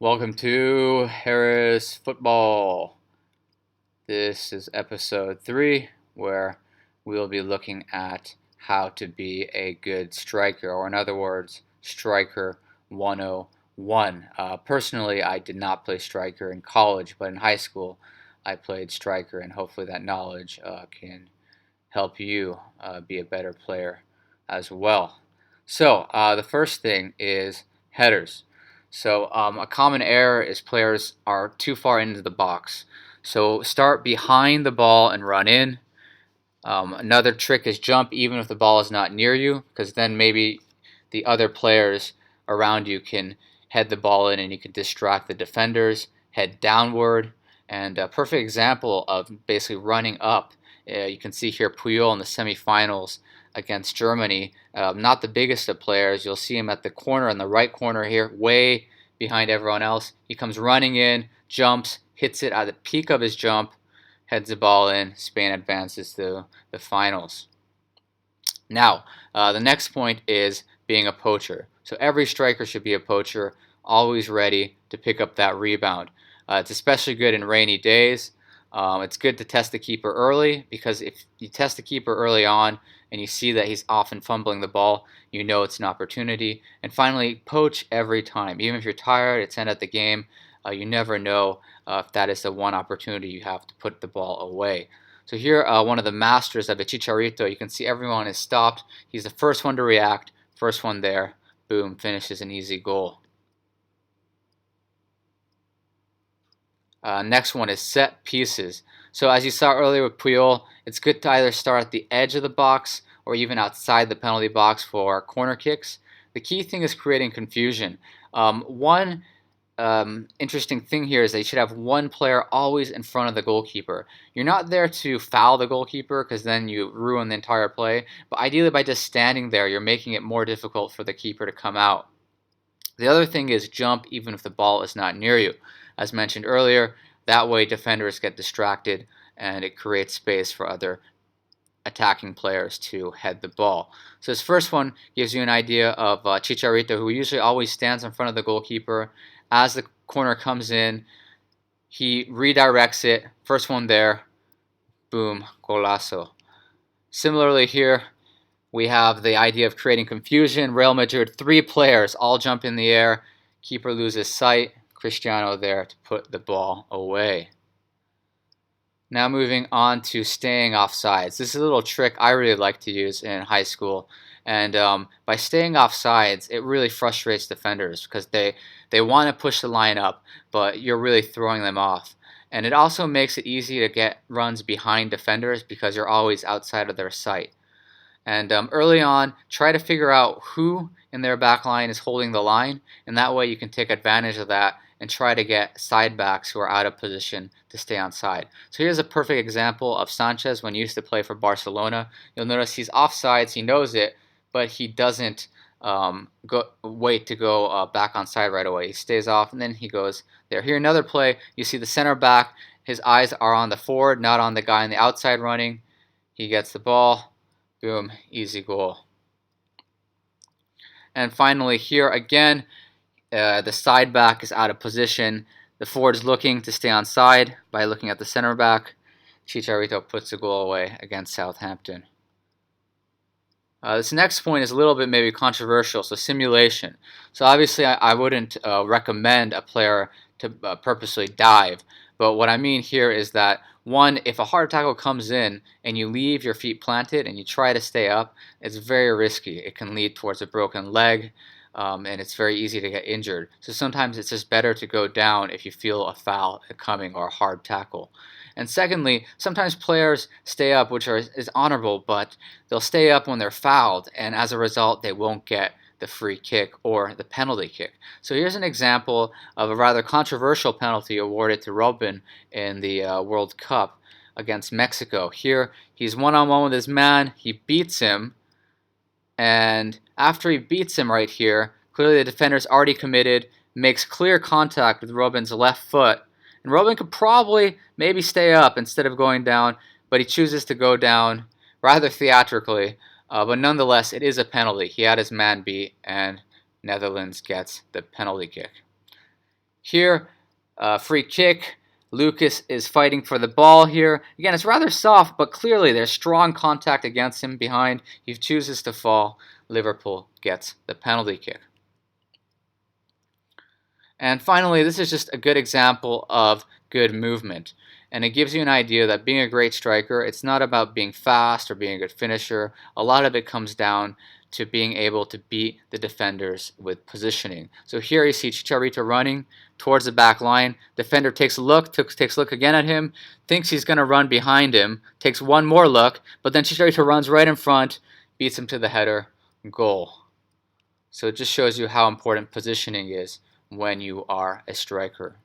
Welcome to Harris Football. This is episode 3, where we'll be looking at how to be a good striker, or in other words, Striker 101. Personally, I did not play striker in college, but in high school, I played striker, and hopefully that knowledge can help you be a better player as well. So the first thing is headers. So a common error is players are too far into the box. So start behind the ball and run in. Another trick is jump even if the ball is not near you, because then maybe the other players around you can head the ball in and you can distract the defenders. Head downward. And a perfect example of basically running up, you can see here Puyol in the semifinals against Germany. Not the biggest of players. You'll see him at the corner, in the right corner here, way behind everyone else. He comes running in, jumps, hits it at the peak of his jump, heads the ball in. Spain advances to the finals. Now, the next point is being a poacher. So every striker should be a poacher, always ready to pick up that rebound. It's especially good in rainy days. It's good to test the keeper early, because if you test the keeper early on and you see that he's often fumbling the ball, you know it's an opportunity. And finally, poach every time. Even if you're tired, it's end of the game, you never know if that is the one opportunity you have to put the ball away. So here, one of the masters of the Chicharito, you can see everyone is stopped. He's the first one to react, first one there. Boom, finishes an easy goal. Next one is set pieces. So as you saw earlier with Puyol, it's good to either start at the edge of the box or even outside the penalty box for corner kicks. The key thing is creating confusion. One interesting thing here is that you should have one player always in front of the goalkeeper. You're not there to foul the goalkeeper, because then you ruin the entire play, but ideally by just standing there, you're making it more difficult for the keeper to come out. The other thing is jump even if the ball is not near you. As mentioned earlier, that way defenders get distracted and it creates space for other attacking players to head the ball. So this first one gives you an idea of Chicharito, who usually always stands in front of the goalkeeper. As the corner comes in, he redirects it. First one there, boom, golazo. Similarly here, we have the idea of creating confusion. Real Madrid, 3 players all jump in the air. Keeper loses sight. Cristiano there to put the ball away. Now moving on to staying off sides. This is a little trick I really like to use in high school. And by staying off sides, it really frustrates defenders, because they want to push the line up, but you're really throwing them off. And it also makes it easy to get runs behind defenders, because you're always outside of their sight. And early on, try to figure out who in their back line is holding the line, and that way you can take advantage of that and try to get side backs who are out of position to stay on side. So here's a perfect example of Sanchez when he used to play for Barcelona. You'll notice he's offsides, he knows it, but he doesn't wait to go back on side right away. He stays off and then he goes there. Here another play, you see the center back, his eyes are on the forward, not on the guy on the outside running. He gets the ball, boom, easy goal. And finally here again, the side back is out of position. The forward is looking to stay on side by looking at the center back. Chicharito puts the goal away against Southampton. This next point is a little bit maybe controversial, so simulation. So obviously I wouldn't recommend a player to purposely dive, but what I mean here is that, one, if a hard tackle comes in and you leave your feet planted and you try to stay up, it's very risky. It can lead towards a broken leg, and it's very easy to get injured. So sometimes it's just better to go down if you feel a foul coming or a hard tackle. And secondly, sometimes players stay up, which is honorable, but they'll stay up when they're fouled, and as a result, they won't get the free kick or the penalty kick. So here's an example of a rather controversial penalty awarded to Robin in the World Cup against Mexico. Here, he's one-on-one with his man, he beats him, and after he beats him right here, clearly the defender's already committed, makes clear contact with Robin's left foot, and Robin could probably maybe stay up instead of going down, but he chooses to go down rather theatrically. But nonetheless, it is a penalty. He had his man beat, and Netherlands gets the penalty kick. Here, free kick. Lucas is fighting for the ball here. Again, it's rather soft, but clearly there's strong contact against him behind. He chooses to fall. Liverpool gets the penalty kick. And finally, this is just a good example of good movement. And it gives you an idea that being a great striker, it's not about being fast or being a good finisher. A lot of it comes down to being able to beat the defenders with positioning. So here you see Chicharito running towards the back line. Defender takes a look, takes a look again at him, thinks he's going to run behind him, takes one more look, but then Chicharito runs right in front, beats him to the header, goal. So it just shows you how important positioning is when you are a striker.